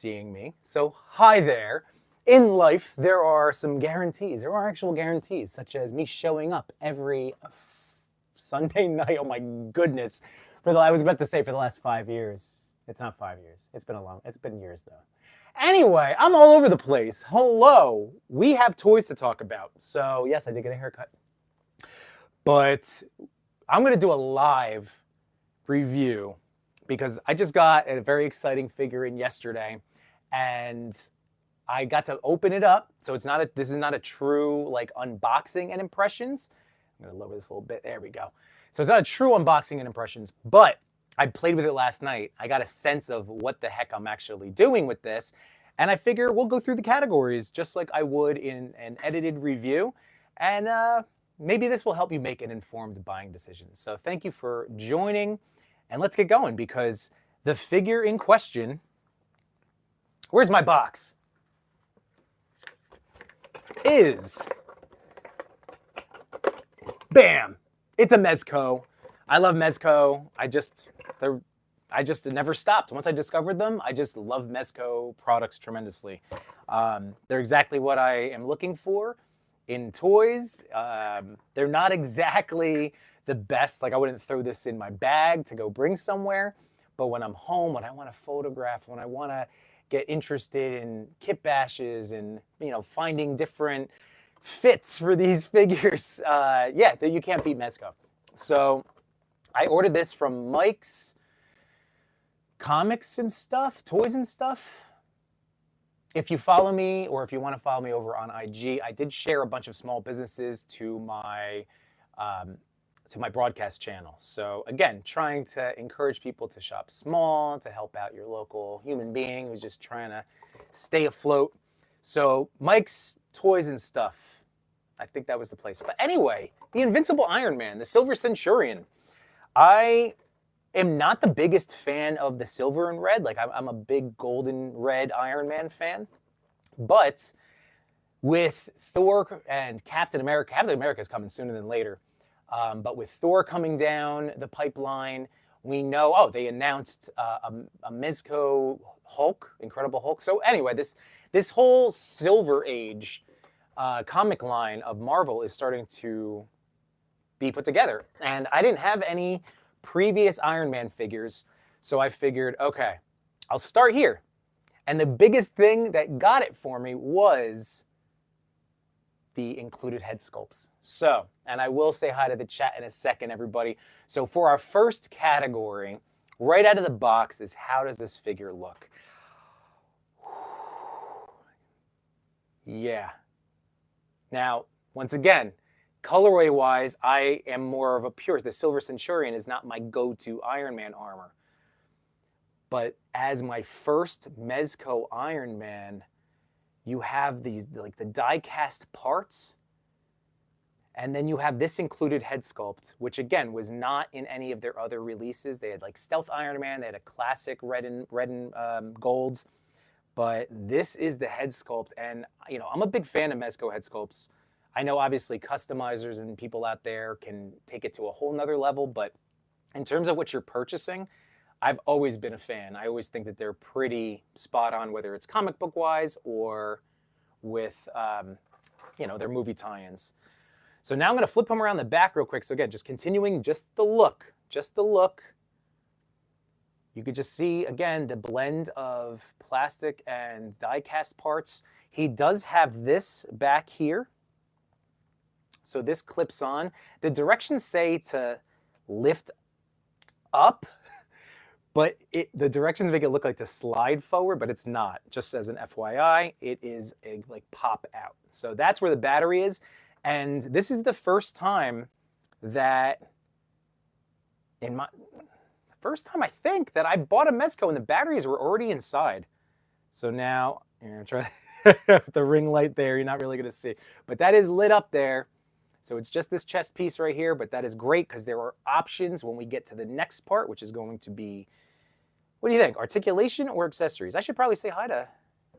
seeing me. So hi there. In life, there are some guarantees. There are actual guarantees, such as me showing up every Sunday night. Oh my goodness. I was about to say for the last 5 years. It's not 5 years. It's been years though. Anyway, I'm all over the place. Hello. We have toys to talk about. So yes, I did get a haircut. But I'm going to do a live review because I just got a very exciting figure in yesterday and I got to open it up. So this is not a true like unboxing and impressions. I'm going to lower this a little bit. There we go. So it's not a true unboxing and impressions, but I played with it last night. I got a sense of what the heck I'm actually doing with this. And I figure we'll go through the categories just like I would in an edited review. And maybe this will help you make an informed buying decision. So thank you for joining. And let's get going because the figure in question, where's my box? Is, bam, it's a Mezco. I love Mezco. I just never stopped. Once I discovered them, I just love Mezco products tremendously. They're exactly what I am looking for in toys. They're not exactly the best. Like I wouldn't throw this in my bag to go bring somewhere. But when I'm home, when I want to photograph, when I want to get interested in kit bashes and finding different fits for these figures, yeah, you can't beat Mezco. So I ordered this from Mike's Comics and Stuff, Toys and Stuff. If you follow me or if you want to follow me over on IG, I did share a bunch of small businesses to my broadcast channel. So again, trying to encourage people to shop small, to help out your local human being who's just trying to stay afloat. So Mike's Toys and Stuff, I think that was the place. But anyway, the Invincible Iron Man, the Silver Centurion. I am not the biggest fan of the silver and red. Like I'm a big golden red Iron Man fan. But with Thor and Captain America is coming sooner than later. But with Thor coming down the pipeline, we know, they announced a Mezco Hulk, Incredible Hulk. So anyway, this whole Silver Age comic line of Marvel is starting to be put together. And I didn't have any previous Iron Man figures, so I figured, okay, I'll start here. And the biggest thing that got it for me was the included head sculpts. So, and I will say hi to the chat in a second, everybody. So for our first category, right out of the box is how does this figure look? Yeah. Now, once again, colorway-wise, I am more of a purist. The Silver Centurion is not my go-to Iron Man armor. But as my first Mezco Iron Man, you have these, like the die-cast parts, and then you have this included head sculpt, which again was not in any of their other releases. They had like Stealth Iron Man, they had a classic red and golds, but this is the head sculpt, and I'm a big fan of Mezco head sculpts. I know obviously customizers and people out there can take it to a whole nother level, but in terms of what you're purchasing, I've always been a fan. I always think that they're pretty spot on, whether it's comic book wise or with their movie tie-ins. So now I'm going to flip them around the back real quick. So again, just continuing just the look. You could just see, again, the blend of plastic and die-cast parts. He does have this back here. So this clips on. The directions say to lift up, but the directions make it look like to slide forward, but it's not. Just as an FYI, it is a like pop out. So that's where the battery is. And this is the first time that I think that I bought a Mezco and the batteries were already inside. So now, I'm going to try the ring light there. You're not really going to see. But that is lit up there. So it's just this chest piece right here, but that is great because there are options when we get to the next part, which is going to be, what do you think, articulation or accessories? I should probably say hi to,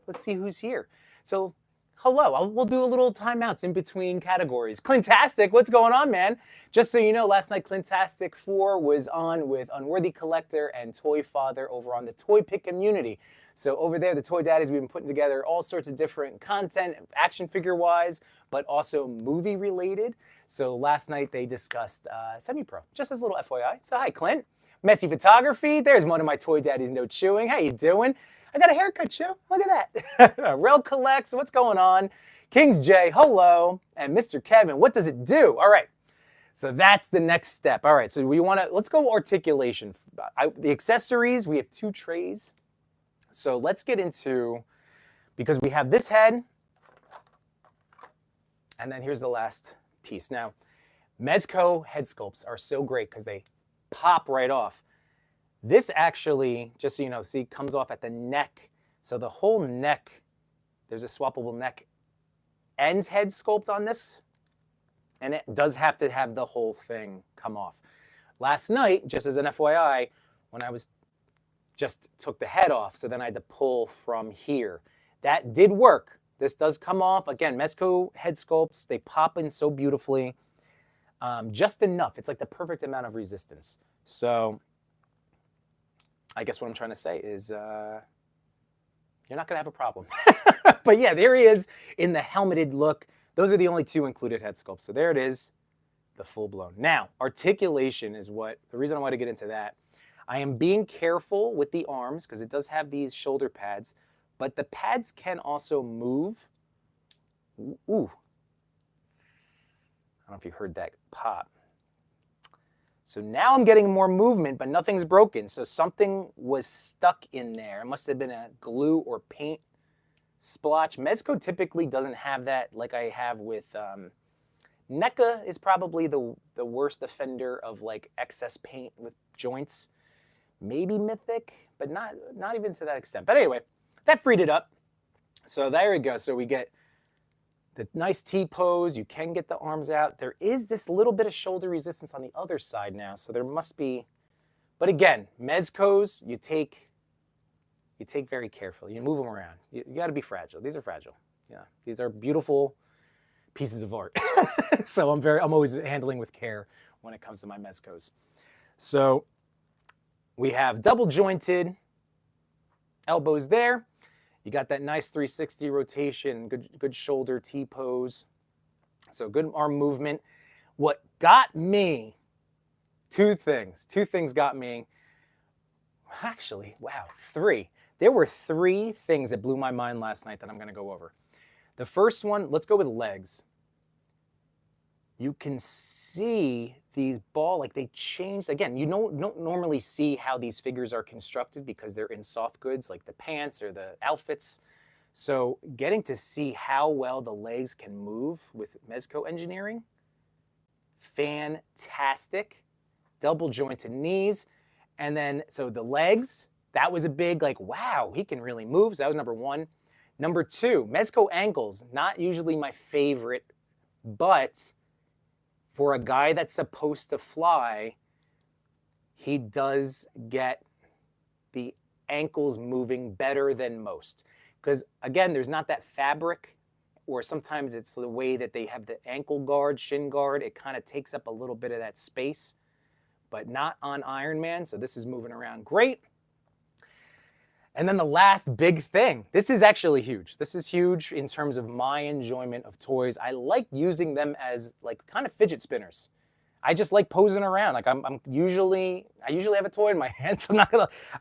let's see who's here. So hello. We'll do a little timeouts in between categories. Clintastic, what's going on, man? Just so you know, last night Clintastic 4 was on with Unworthy Collector and Toy Father over on the Toy Pick community. So over there, the Toy Daddies, we've been putting together all sorts of different content, action figure-wise, but also movie-related. So last night they discussed Semi-Pro, just as a little FYI. So hi, Clint. Messy Photography, there's one of my Toy Daddies No Chewing. How you doing? I got a haircut, Chew. Look at that. Rel Collects, what's going on? Kings J, hello. And Mr. Kevin, what does it do? All right, so that's the next step. All right, so let's go articulation. The accessories, we have 2 trays. So let's get into, because we have this head, and then here's the last piece. Now, Mezco head sculpts are so great because they pop right off. This actually, just so you know, see, comes off at the neck. So the whole neck, there's a swappable neck and head sculpt on this. And it does have to have the whole thing come off. Last night, just as an FYI, when I just took the head off, so then I had to pull from here. That did work. This does come off. Again, Mezco head sculpts, they pop in so beautifully. Just enough. It's like the perfect amount of resistance. So I guess what I'm trying to say is you're not going to have a problem. But yeah, there he is in the helmeted look. Those are the only 2 included head sculpts. So there it is, the full blown. Now, articulation is the reason I want to get into that. I am being careful with the arms because it does have these shoulder pads, but the pads can also move. Ooh. I don't know if you heard that pop. So now I'm getting more movement, but nothing's broken. So something was stuck in there. It must have been a glue or paint splotch. Mezco typically doesn't have that like I have with NECA is probably the worst offender of like excess paint with joints. Maybe Mythic, but not even to that extent. But anyway, that freed it up. So there we go. So we get the nice T-pose, you can get the arms out. There is this little bit of shoulder resistance on the other side now, so there must be, but again, Mezcos, you take very carefully. You move them around. You got to be fragile. These are fragile. Yeah, these are beautiful pieces of art. So I'm always handling with care when it comes to my Mezcos. So we have double jointed elbows there. You got that nice 360 rotation, good shoulder T-pose. So good arm movement. What got me, 2 things. 2 things got me. Actually, wow, 3. There were 3 things that blew my mind last night that I'm going to go over. The first one, let's go with legs. You can see these like they changed. Again, you don't normally see how these figures are constructed because they're in soft goods like the pants or the outfits. So getting to see how well the legs can move with Mezco engineering, fantastic. Double jointed knees. And then, so the legs, that was a big like, wow, he can really move. So that was number 1. Number 2, Mezco ankles, not usually my favorite, but for a guy that's supposed to fly, he does get the ankles moving better than most. Because again, there's not that fabric, or sometimes it's the way that they have the ankle guard, shin guard. It kind of takes up a little bit of that space, but not on Iron Man. So this is moving around great. And then the last big thing, this is actually huge. This is huge in terms of my enjoyment of toys. I like using them as like kind of fidget spinners. I just like posing around. Like I usually have a toy in my hands.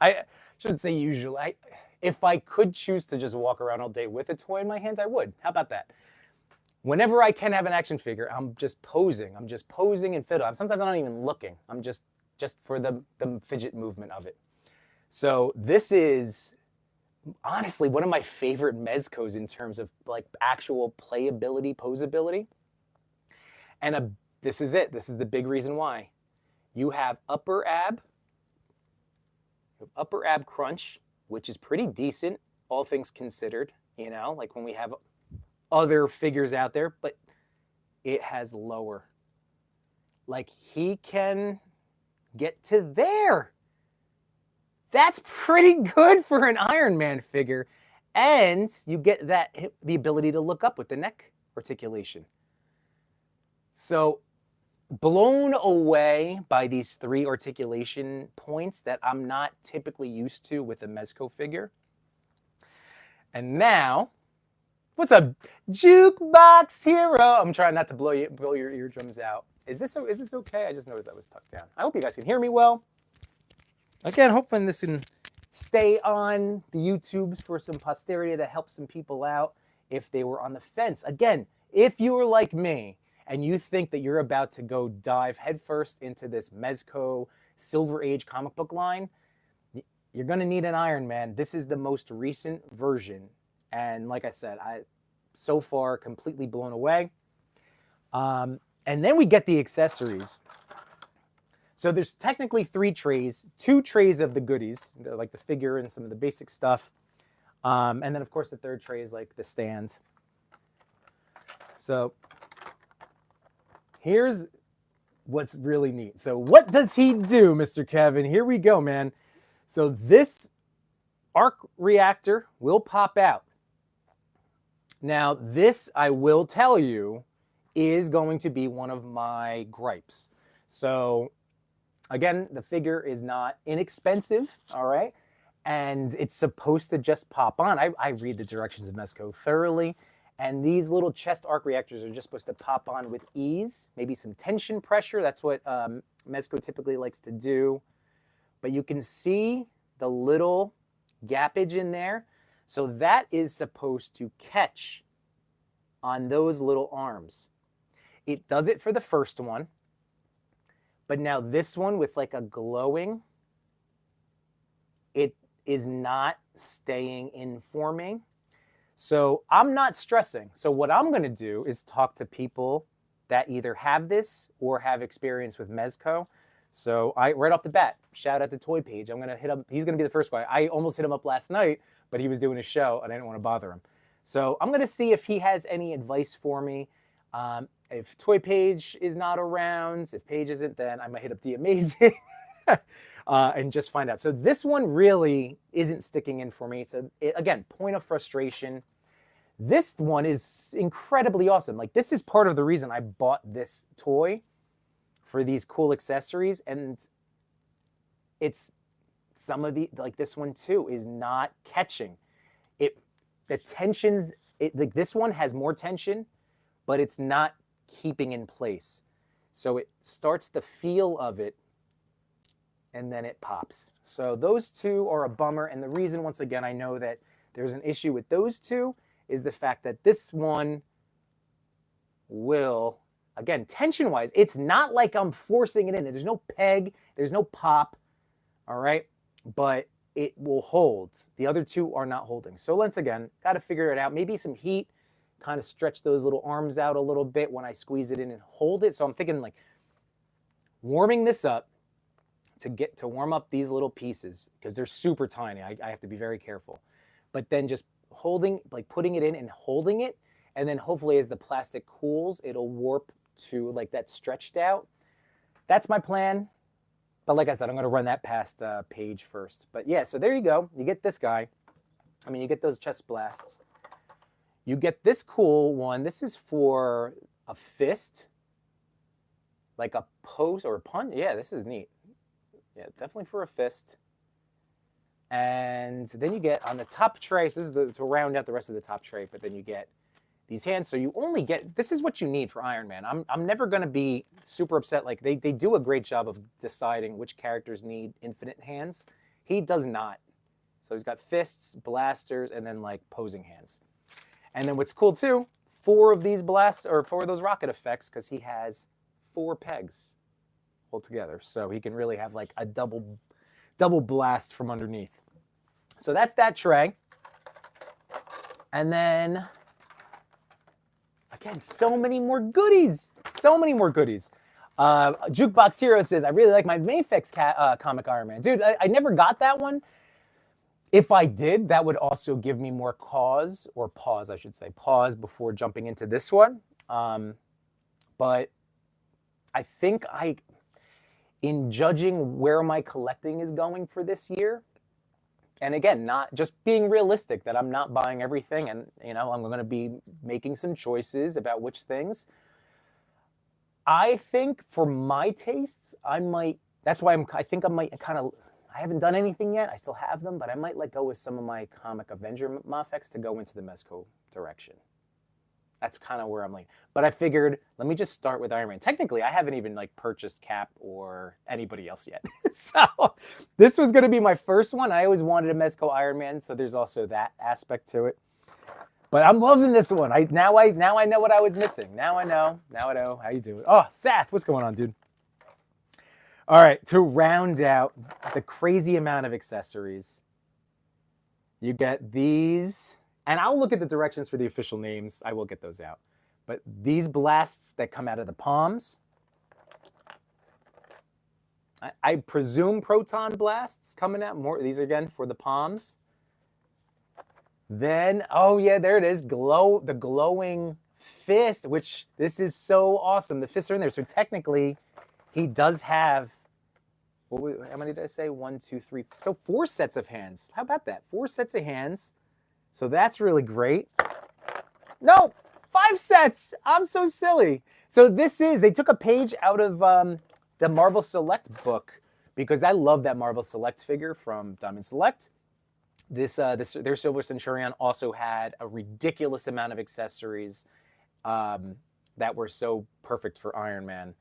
I shouldn't say usually. If I could choose to just walk around all day with a toy in my hands, I would. How about that? Whenever I can have an action figure, I'm just posing. I'm just posing and fiddle. Sometimes I'm not even looking. I'm just for the fidget movement of it. So this is honestly one of my favorite Mezcos in terms of like actual playability, posability. And this is it. This is the big reason why. You have upper ab crunch, which is pretty decent, all things considered, you know, like when we have other figures out there, but it has lower. Like he can get to there. That's pretty good for an Iron Man figure. And you get the ability to look up with the neck articulation. So blown away by these 3 articulation points that I'm not typically used to with a Mezco figure. And now, what's up, Jukebox Hero? I'm trying not to blow your eardrums out. Is this okay? I just noticed I was tucked down. I hope you guys can hear me well. Again, hoping this can stay on the YouTubes for some posterity to help some people out if they were on the fence. Again, if you were like me and you think that you're about to go dive headfirst into this Mezco Silver Age comic book line, you're going to need an Iron Man. This is the most recent version. And like I said, so far completely blown away. And then we get the accessories. So there's technically 3 trays, 2 trays of the goodies, like the figure and some of the basic stuff. And then, of course, the 3rd tray is like the stands. So here's what's really neat. So what does he do, Mr. Kevin? Here we go, man. So this arc reactor will pop out. Now, this, I will tell you, is going to be one of my gripes. So again, the figure is not inexpensive, all right? And it's supposed to just pop on. I read the directions of Mezco thoroughly, and these little chest arc reactors are just supposed to pop on with ease, maybe some tension pressure. That's what Mezco typically likes to do. But you can see the little gappage in there. So that is supposed to catch on those little arms. It does it for the first one. But now this one with like a glowing, it is not staying in for me. So I'm not stressing. So what I'm going to do is talk to people that either have this or have experience with Mezco. So right off the bat, shout out to Toy Page. I'm going to hit him. He's going to be the first guy. I almost hit him up last night, but he was doing a show and I didn't want to bother him. So I'm going to see if he has any advice for me. If Toy Page is not around, if Page isn't, then I might hit up The Amazing and just find out. So this one really isn't sticking in for me. So again, point of frustration. This one is incredibly awesome. Like, this is part of the reason I bought this toy for these cool accessories. And it's some of the, like this one too, is not catching. The tensions, like this one has more tension, but it's not keeping in place. So it starts the feel of it and then it pops. So those 2 are a bummer. And the reason, once again, I know that there's an issue with those 2 is the fact that this one will, again, tension-wise, it's not like I'm forcing it in. There's no peg, there's no pop, all right? But it will hold. The other 2 are not holding. So once again, got to figure it out. Maybe some heat, kind of stretch those little arms out a little bit when I squeeze it in and hold it. So I'm thinking like warming this up to warm up these little pieces because they're super tiny. I have to be very careful. But then just holding, like putting it in and holding it. And then hopefully as the plastic cools, it'll warp to like that stretched out. That's my plan. But like I said, I'm going to run that past Page first. But yeah, so there you go. You get this guy. I mean, you get those chest blasts. You get this cool one. This is for a fist, like a post or a punch. Yeah, this is neat. Yeah, definitely for a fist. And then you get on the top tray, so this is to round out the rest of the top tray, but then you get these hands. So you only get, this is what you need for Iron Man. I'm never going to be super upset. Like they do a great job of deciding which characters need infinite hands. He does not. So he's got fists, blasters, and then like posing hands. And then what's cool too, 4 of these blasts, or 4 of those rocket effects, because he has 4 pegs altogether. So he can really have like a double blast from underneath. So that's that tray. And then, again, so many more goodies. So many more goodies. Jukebox Hero says, I really like my Mafex comic Iron Man. Dude, I never got that one. If I did, that would also give me more pause, I should say, pause before jumping into this one. But I think in judging where my collecting is going for this year, And again, not just being realistic that I'm not buying everything, and I'm going to be making some choices about which things. I think for my tastes, I might. That's why I think I might kind of. I haven't done anything yet. I still have them, but I might let go with some of my comic Avenger Mafex to go into the Mezco direction. That's kind of where I'm like. But I figured, let me just start with Iron Man. Technically, I haven't even like purchased Cap or anybody else yet. So this was going to be my first one. I always wanted a Mezco Iron Man, so there's also that aspect to it. But I'm loving this one. Now I know what I was missing. Now I know. How you doing? Oh, Seth, what's going on, dude? All right, to round out the crazy amount of accessories, you get these. And I'll look at the directions for the official names. I will get those out. But these blasts that come out of the palms, I presume proton blasts coming out more. These are, again, for the palms. Then, oh yeah, there it is. The glowing fist, which this is so awesome. The fists are in there. So technically, he does have, how many did I say? 1, 2, 3. So 4 sets of hands. How about that? 4 sets of hands. So that's really great. No, 5 sets. I'm so silly. So they took a page out of the Marvel Select book, because I love that Marvel Select figure from Diamond Select. Their Silver Centurion also had a ridiculous amount of accessories that were so perfect for Iron Man.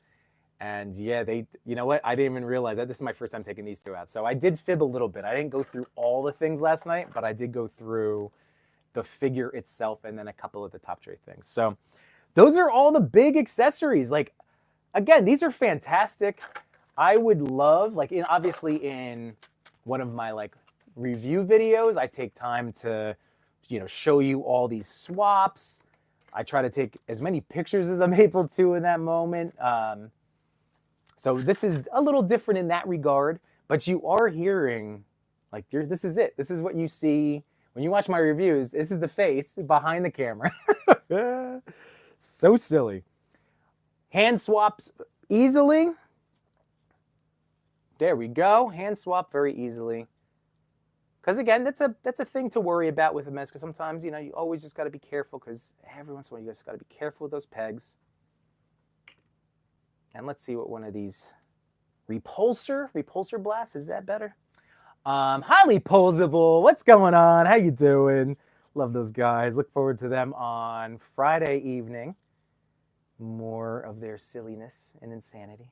And yeah, you know what? I didn't even realize that. This is my first time taking these 2 out. So I did fib a little bit. I didn't go through all the things last night, but I did go through the figure itself and then a couple of the top tray things. So those are all the big accessories. Like, again, these are fantastic. I would love, like, obviously in one of my like review videos, I take time to, show you all these swaps. I try to take as many pictures as I'm able to in that moment. So this is a little different in that regard, but you are hearing, like, this is it. This is what you see when you watch my reviews. This is the face behind the camera. So silly. Hand swaps easily. There we go. Hand swap very easily. Because again, that's a thing to worry about with a Mezco. Sometimes, you always just got to be careful, because every once in a while you just got to be careful with those pegs. And let's see what one of these Repulsor Blast, is that better? Highly posable. What's going on? How you doing? Love those guys. Look forward to them on Friday evening. More of their silliness and insanity.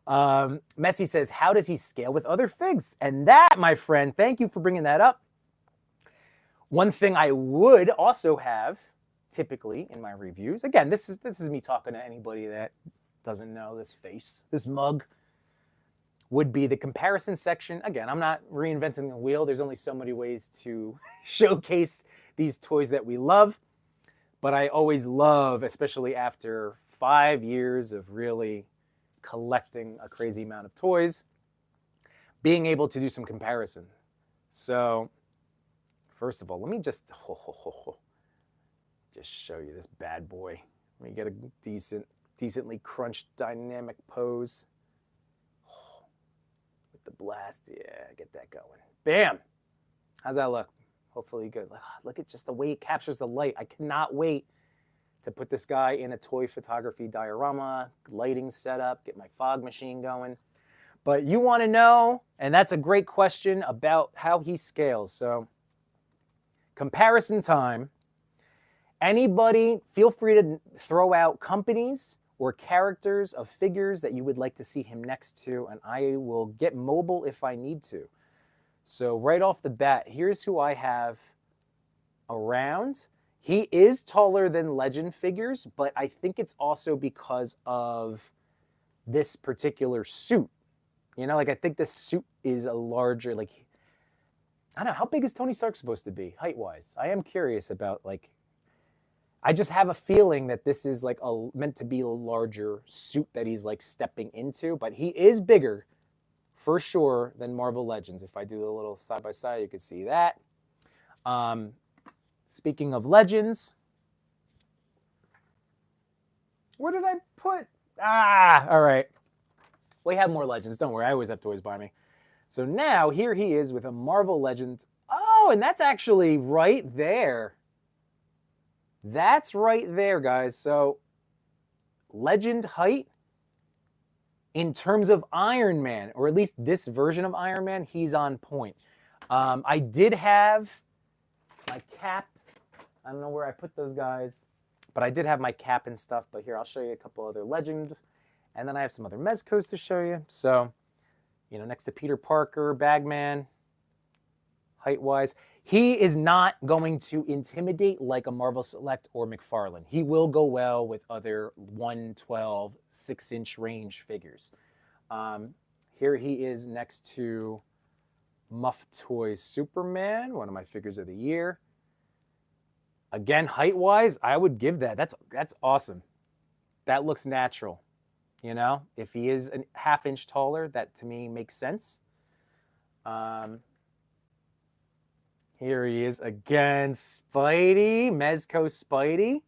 Messi says, how does he scale with other figs? And that, my friend, thank you for bringing that up. One thing I would also have typically in my reviews, again, this is me talking to anybody that doesn't know this face, this mug, would be the comparison section. Again, I'm not reinventing the wheel. There's only so many ways to showcase these toys that we love. But I always love, especially after 5 years of really collecting a crazy amount of toys, being able to do some comparison. So, first of all, let me just show you this bad boy. Let me get a decently crunched dynamic pose. With the blast, yeah, get that going. Bam! How's that look? Hopefully good. Look at just the way it captures the light. I cannot wait to put this guy in a toy photography diorama, lighting setup, get my fog machine going. But you want to know, and that's a great question about how he scales. So, comparison time. Anybody, feel free to throw out companies or characters of figures that you would like to see him next to, and I will get mobile if I need to. So right off the bat, here's who I have around. He is taller than Legend figures, but I think it's also because of this particular suit. I think this suit is a larger, I don't know, how big is Tony Stark supposed to be, height-wise? I am curious about, I just have a feeling that this is meant to be a larger suit that he's stepping into, but he is bigger for sure than Marvel Legends. If I do a little side by side, you can see that. Speaking of Legends, where did I put? All right. We have more Legends. Don't worry, I always have toys by me. So now here he is with a Marvel Legends. Oh, and that's actually right there. That's right there, guys. So legend height in terms of Iron Man, or at least this version of Iron Man, he's on point. I did have my cap. I don't know where I put those guys, but I did have my cap and stuff. But here, I'll show you a couple other legends. And then I have some other Mezcos to show you. So, you know, next to Peter Parker, Bagman, height-wise. He is not going to intimidate like a Marvel Select or McFarlane. He will go well with other 112, 6-inch range figures. Here he is next to Muff Toys Superman, one of my figures of the year. Again, height-wise, I would give that. That's awesome. That looks natural. You know, if he is a half-inch taller, that to me makes sense. Here he is again, Spidey, Mezco Spidey.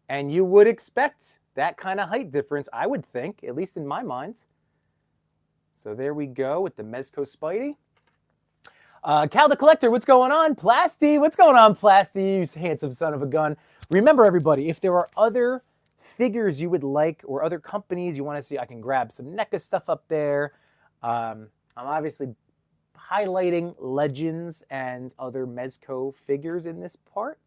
And you would expect that kind of height difference, I would think, at least in my mind. So there we go with the Mezco Spidey. Cal the Collector, what's going on? Plasty, what's going on, Plasty, you handsome son of a gun. Remember, everybody, if there are other figures you would like or other companies you want to see, I can grab some NECA stuff up there. I'm obviously highlighting Legends and other Mezco figures in this part.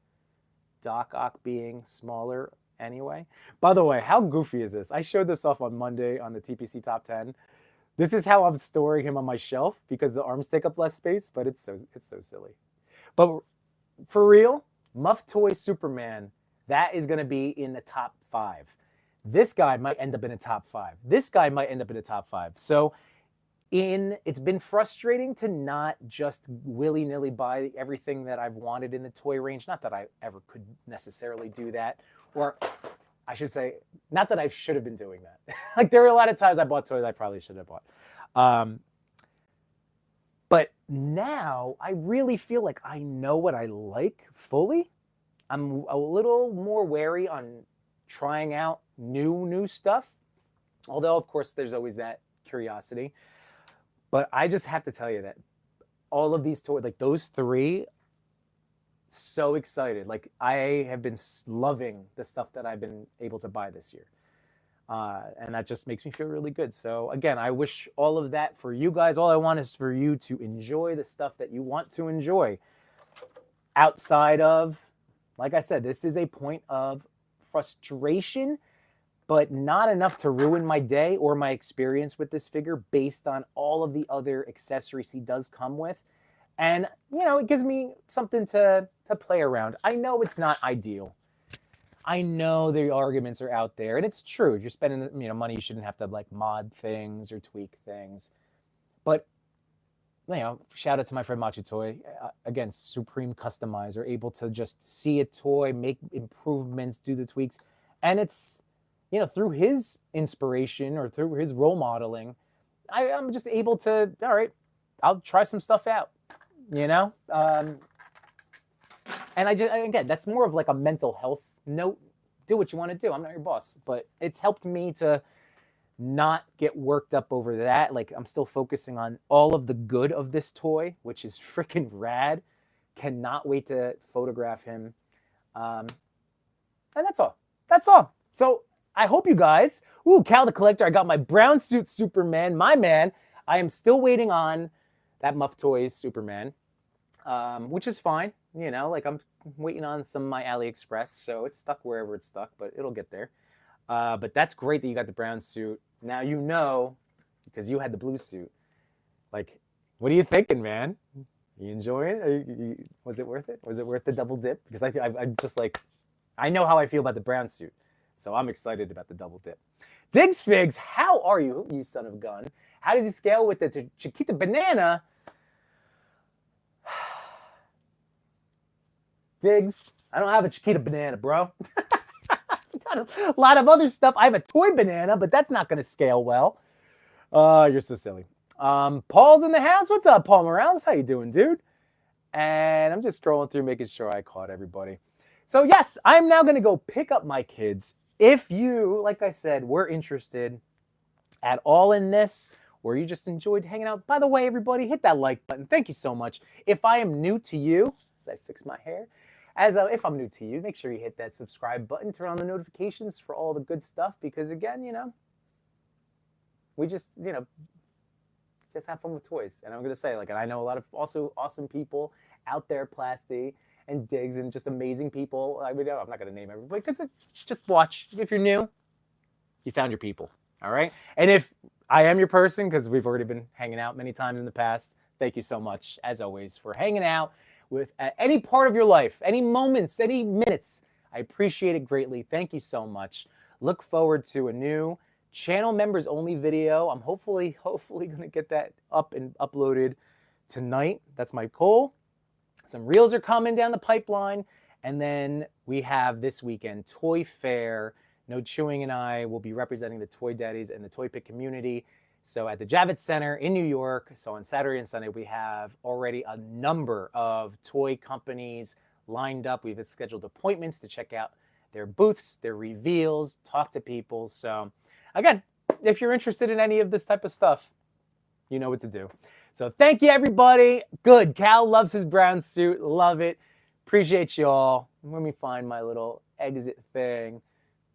Doc Ock being smaller anyway. By the way, how goofy is this? I showed this off on Monday on the TPC Top 10. This is how I'm storing him on my shelf because the arms take up less space, but it's so silly. But for real, Muff Toy Superman, that is going to be in the top 5. This guy might end up in a top 5. This guy might end up in a top 5. So it's been frustrating to not just willy-nilly buy everything that I've wanted in the toy range. Not that I ever could necessarily do that. Or I should say, not that I should have been doing that. Like, there were a lot of times I bought toys I probably should have bought. But now I really feel like I know what I like fully. I'm a little more wary on trying out new stuff. Although, of course, there's always that curiosity. But I just have to tell you that all of these toys, like those 3, so excited. Like, I have been loving the stuff that I've been able to buy this year. And that just makes me feel really good. So again, I wish all of that for you guys. All I want is for you to enjoy the stuff that you want to enjoy. Outside of, like I said, this is a point of frustration, but not enough to ruin my day or my experience with this figure based on all of the other accessories he does come with. And, you know, it gives me something to play around. I know it's not ideal. I know the arguments are out there, and it's true. If you're spending, you know, money, you shouldn't have to like mod things or tweak things. But, you know, shout out to my friend Machu Toy. Again, Supreme Customizer, able to just see a toy, make improvements, do the tweaks. And it's, you know, through his inspiration or through his role modeling, I'm just able to, all right, I'll try some stuff out, you know? And again, that's more of like a mental health note. Do what you want to do. I'm not your boss. But it's helped me to not get worked up over that. Like, I'm still focusing on all of the good of this toy, which is freaking rad. Cannot wait to photograph him. And that's all. That's all. So I hope you guys, Cal the Collector, I got my brown suit Superman, my man. I am still waiting on that Muff Toys Superman, which is fine. You know, like, I'm waiting on some of my AliExpress, so it's stuck wherever it's stuck, but it'll get there. But that's great that you got the brown suit. Now you know, because you had the blue suit. Like, what are you thinking, man? You enjoying it? Was it worth it? Was it worth the double dip? Because I'm just like, I know how I feel about the brown suit. So I'm excited about the double dip. Diggs Figs, how are you, you son of a gun? How does he scale with the Chiquita Banana? Diggs, I don't have a Chiquita Banana, bro. I've got a lot of other stuff. I have a toy banana, but that's not going to scale well. You're so silly. Paul's in the house. What's up, Paul Morales? How you doing, dude? And I'm just scrolling through, making sure I caught everybody. So yes, I'm now going to go pick up my kids. If you, like I said, were interested at all in this, or you just enjoyed hanging out. By the way, everybody, hit that like button. Thank you so much. If I am new to you, as I fix my hair, if I'm new to you, make sure you hit that subscribe button, turn on the notifications for all the good stuff, because again, we just, just have fun with toys. And I'm going to say, and I know a lot of also awesome people out there, Plasty and Diggs, and just amazing people. I mean, I'm not going to name everybody, because just watch. If you're new, you found your people, all right? And if I am your person, because we've already been hanging out many times in the past, thank you so much, as always, for hanging out with at any part of your life, any moments, any minutes. I appreciate it greatly. Thank you so much. Look forward to a new channel members only video. I'm hopefully going to get that up and uploaded tonight. That's my goal. Some reels are coming down the pipeline. And then we have this weekend, Toy Fair. No Chewing and I will be representing the Toy Daddies and the Toy Pick community. So at the Javits Center in New York. So on Saturday and Sunday, we have already a number of toy companies lined up. We've scheduled appointments to check out their booths, their reveals, talk to people. So again, if you're interested in any of this type of stuff, you know what to do. So thank you, everybody. Good. Cal loves his brown suit. Love it. Appreciate you all. Let me find my little exit thing.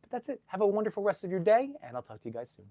But that's it. Have a wonderful rest of your day, and I'll talk to you guys soon.